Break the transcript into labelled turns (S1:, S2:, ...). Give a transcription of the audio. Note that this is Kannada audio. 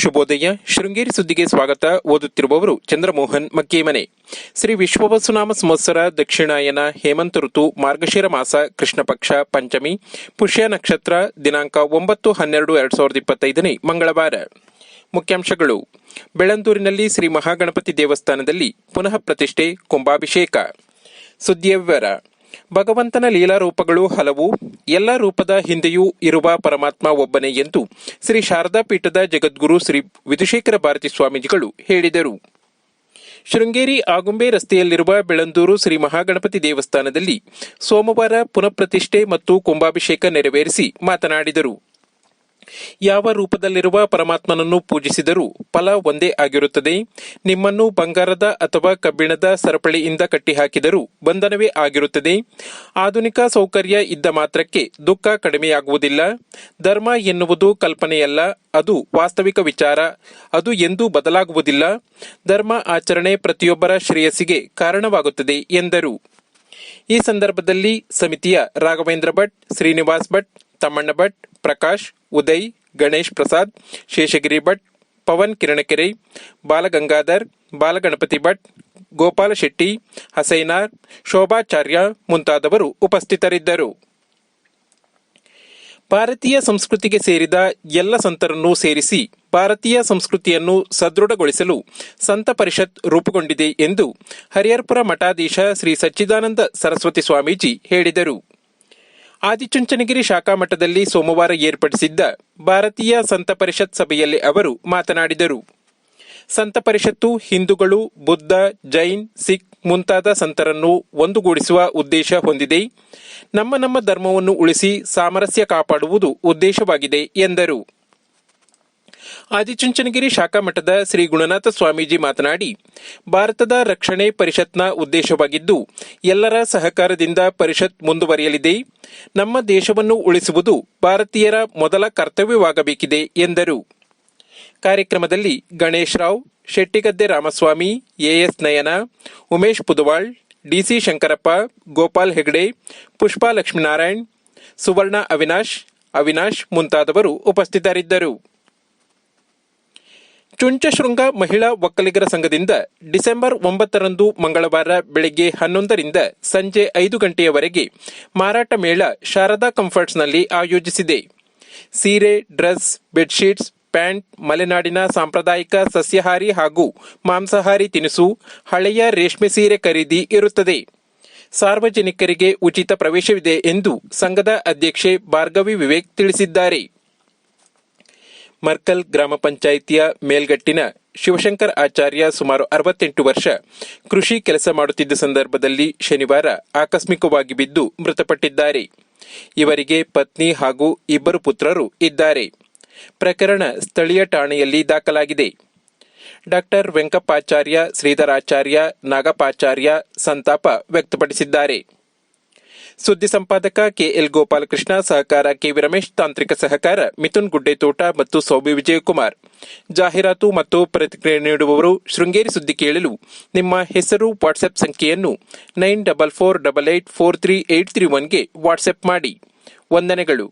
S1: ಶುಭೋದಯ. ಶೃಂಗೇರಿ ಸುದ್ದಿಗೆ ಸ್ವಾಗತ. ಓದುತ್ತಿರುವವರು ಚಂದ್ರಮೋಹನ್ ಮಕ್ಕೇಮನೆ. ಶ್ರೀ ವಿಶ್ವವಸುನಾಮ ಸಂವತ್ಸರ ದಕ್ಷಿಣಾಯನ ಹೇಮಂತ ಋತು ಮಾರ್ಗಶಿರ ಮಾಸ ಕೃಷ್ಣ ಪಕ್ಷ ಪಂಚಮಿ ಪುಷ್ಯ ನಕ್ಷತ್ರ ದಿನಾಂಕ 9-12-2025 ಮಂಗಳವಾರ. ಮುಖ್ಯಾಂಶಗಳು. ಬೆಳಂದೂರಿನಲ್ಲಿ ಶ್ರೀ ಮಹಾಗಣಪತಿ ದೇವಸ್ಥಾನದಲ್ಲಿ ಪುನಃ ಪ್ರತಿಷ್ಠೆ, ಕುಂಭಾಭಿಷೇಕ. ಸುದ್ದಿಯ ವಿವರ. ಭಗವಂತನ ಲೀಲಾರೂಪಗಳು ಹಲವು. ಎಲ್ಲ ರೂಪದ ಹಿಂದೆಯೂ ಇರುವ ಪರಮಾತ್ಮ ಒಬ್ಬನೇ ಎಂದು ಶ್ರೀ ಶಾರದಾ ಪೀಠದ ಜಗದ್ಗುರು ಶ್ರೀ ವಿಧುಶೇಖರ ಭಾರತಿ ಸ್ವಾಮೀಜಿಗಳು ಹೇಳಿದರು. ಶೃಂಗೇರಿ ಆಗುಂಬೆ ರಸ್ತೆಯಲ್ಲಿರುವ ಬೆಳಂದೂರು ಶ್ರೀ ಮಹಾಗಣಪತಿ ದೇವಸ್ಥಾನದಲ್ಲಿ ಸೋಮವಾರ ಪುನಃಪ್ರತಿಷ್ಠೆ ಮತ್ತು ಕುಂಭಾಭಿಷೇಕ ನೆರವೇರಿಸಿ ಮಾತನಾಡಿದರು. ಯಾವ ರೂಪದಲ್ಲಿರುವ ಪರಮಾತ್ಮನನ್ನು ಪೂಜಿಸಿದರೂ ಫಲ ಒಂದೇ ಆಗಿರುತ್ತದೆ. ನಿಮ್ಮನ್ನು ಬಂಗಾರದ ಅಥವಾ ಕಬ್ಬಿಣದ ಸರಪಳಿಯಿಂದ ಕಟ್ಟಿಹಾಕಿದರೂ ಬಂಧನವೇ ಆಗಿರುತ್ತದೆ. ಆಧುನಿಕ ಸೌಕರ್ಯ ಇದ್ದ ಮಾತ್ರಕ್ಕೆ ದುಃಖ ಕಡಿಮೆಯಾಗುವುದಿಲ್ಲ. ಧರ್ಮ ಎನ್ನುವುದು ಕಲ್ಪನೆಯಲ್ಲ, ಅದು ವಾಸ್ತವಿಕ ವಿಚಾರ. ಅದು ಎಂದೂ ಬದಲಾಗುವುದಿಲ್ಲ. ಧರ್ಮ ಆಚರಣೆ ಪ್ರತಿಯೊಬ್ಬರ ಶ್ರೇಯಸ್ಸಿಗೆ ಕಾರಣವಾಗುತ್ತದೆ ಎಂದರು. ಈ ಸಂದರ್ಭದಲ್ಲಿ ಸಮಿತಿಯ ರಾಘವೇಂದ್ರ ಭಟ್, ಶ್ರೀನಿವಾಸ್ ಭಟ್, ತಮ್ಮಣ್ಣ ಭಟ್, ಪ್ರಕಾಶ್, ಉದಯ್, ಗಣೇಶ್ ಪ್ರಸಾದ್, ಶೇಷಗಿರಿ ಭಟ್, ಪವನ್ ಕಿರಣಕೆರೆ, ಬಾಲಗಂಗಾಧರ್, ಬಾಲಗಣಪತಿ ಭಟ್, ಗೋಪಾಲ ಶೆಟ್ಟಿ, ಹಸೈನಾರ್, ಶೋಭಾಚಾರ್ಯ ಮುಂತಾದವರು ಉಪಸ್ಥಿತರಿದ್ದರು. ಭಾರತೀಯ ಸಂಸ್ಕೃತಿಗೆ ಸೇರಿದ ಎಲ್ಲ ಸಂತರನ್ನು ಸೇರಿಸಿ ಭಾರತೀಯ ಸಂಸ್ಕೃತಿಯನ್ನು ಸದೃಢಗೊಳಿಸಲು ಸಂತ ಪರಿಷತ್ ರೂಪುಗೊಂಡಿದೆ ಎಂದು ಹರಿಹರಪುರ ಮಠಾಧೀಶ ಶ್ರೀ ಸಚ್ಚಿದಾನಂದ ಸರಸ್ವತಿ ಸ್ವಾಮೀಜಿ ಹೇಳಿದರು. ಆದಿಚುಂಚನಗಿರಿ ಶಾಖಾ ಮಠದಲ್ಲಿ ಸೋಮವಾರ ಏರ್ಪಡಿಸಿದ್ದ ಭಾರತೀಯ ಸಂತ ಪರಿಷತ್ ಸಭೆಯಲ್ಲಿ ಅವರು ಮಾತನಾಡಿದರು. ಸಂತ ಪರಿಷತ್ತು ಹಿಂದೂಗಳು, ಬುದ್ಧ, ಜೈನ್, ಸಿಖ್ ಮುಂತಾದ ಸಂತರನ್ನು ಒಂದುಗೂಡಿಸುವ ಉದ್ದೇಶ ಹೊಂದಿದೆ. ನಮ್ಮ ಧರ್ಮವನ್ನು ಉಳಿಸಿ ಸಾಮರಸ್ಯ ಕಾಪಾಡುವುದು ಉದ್ದೇಶವಾಗಿದೆ ಎಂದರು. ಆದಿಚುಂಚನಗಿರಿ ಶಾಖಾ ಮಠದ ಶ್ರೀ ಗುಣನಾಥ ಸ್ವಾಮೀಜಿ ಮಾತನಾಡಿ, ಭಾರತದ ರಕ್ಷಣೆ ಪರಿಷತ್ನ ಉದ್ದೇಶವಾಗಿದ್ದು ಎಲ್ಲರ ಸಹಕಾರದಿಂದ ಪರಿಷತ್ ಮುಂದುವರಿಯಲಿದೆ. ನಮ್ಮ ದೇಶವನ್ನು ಉಳಿಸುವುದು ಭಾರತೀಯರ ಮೊದಲ ಕರ್ತವ್ಯವಾಗಬೇಕಿದೆ ಎಂದರು. ಕಾರ್ಯಕ್ರಮದಲ್ಲಿ ಗಣೇಶ್ ರಾವ್, ಶೆಟ್ಟಿಗದ್ದೆ ರಾಮಸ್ವಾಮಿ, ಎಎಸ್ ನಯನ, ಉಮೇಶ್ ಪುದವಾಳ್, ಡಿಸಿ ಶಂಕರಪ್ಪ, ಗೋಪಾಲ್ ಹೆಗ್ಡೆ, ಪುಷ್ಪಾ ಲಕ್ಷ್ಮೀನಾರಾಯಣ್, ಸುವರ್ಣ ಅವಿನಾಶ್ ಮುಂತಾದವರು ಉಪಸ್ಥಿತರಿದ್ದರು. ಚುಂಚಶೃಂಗ ಮಹಿಳಾ ಒಕ್ಕಲಿಗರ ಸಂಘದಿಂದ ಡಿಸೆಂಬರ್ 9ರಂದು ಮಂಗಳವಾರ ಬೆಳಗ್ಗೆ 11ರಿಂದ ಸಂಜೆ 5 ಗಂಟೆಯವರೆಗೆ ಮಾರಾಟ ಮೇಳ ಶಾರದಾ ಕಂಫರ್ಟ್ಸ್ನಲ್ಲಿ ಆಯೋಜಿಸಿದೆ. ಸೀರೆ, ಡ್ರೆಸ್, ಬೆಡ್ಶೀಟ್ಸ್, ಪ್ಯಾಂಟ್, ಮಲೆನಾಡಿನ ಸಾಂಪ್ರದಾಯಿಕ ಸಸ್ಯಾಹಾರಿ ಹಾಗೂ ಮಾಂಸಾಹಾರಿ ತಿನಿಸು, ಹಳೆಯ ರೇಷ್ಮೆ ಸೀರೆ ಖರೀದಿ ಇರುತ್ತದೆ. ಸಾರ್ವಜನಿಕರಿಗೆ ಉಚಿತ ಪ್ರವೇಶವಿದೆ ಎಂದು ಸಂಘದ ಅಧ್ಯಕ್ಷೆ ಭಾರ್ಗವಿ ವಿವೇಕ್ ತಿಳಿಸಿದ್ದಾರೆ. ಮರ್ಕಲ್ ಗ್ರಾಮ ಪಂಚಾಯಿತಿಯ ಮೇಲ್ಗಟ್ಟಿನ ಶಿವಶಂಕರ್ ಆಚಾರ್ಯ ಸುಮಾರು 68 ವರ್ಷ ಕೃಷಿ ಕೆಲಸ ಮಾಡುತ್ತಿದ್ದ ಸಂದರ್ಭದಲ್ಲಿ ಶನಿವಾರ ಆಕಸ್ಮಿಕವಾಗಿ ಬಿದ್ದು ಮೃತಪಟ್ಟಿದ್ದಾರೆ. ಇವರಿಗೆ ಪತ್ನಿ ಹಾಗೂ 2 ಪುತ್ರರು ಇದ್ದಾರೆ. ಪ್ರಕರಣ ಸ್ಥಳೀಯ ಠಾಣೆಯಲ್ಲಿ ದಾಖಲಾಗಿದೆ. ಡಾಕ್ಟರ್ ವೆಂಕಪ್ಪಾಚಾರ್ಯ, ಶ್ರೀಧರಾಚಾರ್ಯ, ನಾಗಪಾಚಾರ್ಯ ಸಂತಾಪ ವ್ಯಕ್ತಪಡಿಸಿದ್ದಾರೆ. ಸುದ್ದಿ ಸಂಪಾದಕ ಕೆಎಲ್ ಗೋಪಾಲಕೃಷ್ಣ, ಸಹಕಾರ ಕೆವಿ ರಮೇಶ್, ತಾಂತ್ರಿಕ ಸಹಕಾರ ಮಿಥುನ್ ಗುಡ್ಡೆತೋಟ ಮತ್ತು ಸೌಮ್ಯ ವಿಜಯಕುಮಾರ್. ಜಾಹೀರಾತು ಮತ್ತು ಪ್ರತಿಕ್ರಿಯೆ ನೀಡುವವರು ಶೃಂಗೇರಿ ಸುದ್ದಿ ಕೇಳಲು ನಿಮ್ಮ ಹೆಸರು, ವಾಟ್ಸ್ಆಪ್ ಸಂಖ್ಯೆಯನ್ನು 9448843831ಗೆ ವಾಟ್ಸ್ಆಪ್ ಮಾಡಿ. ವಂದನೆಗಳು.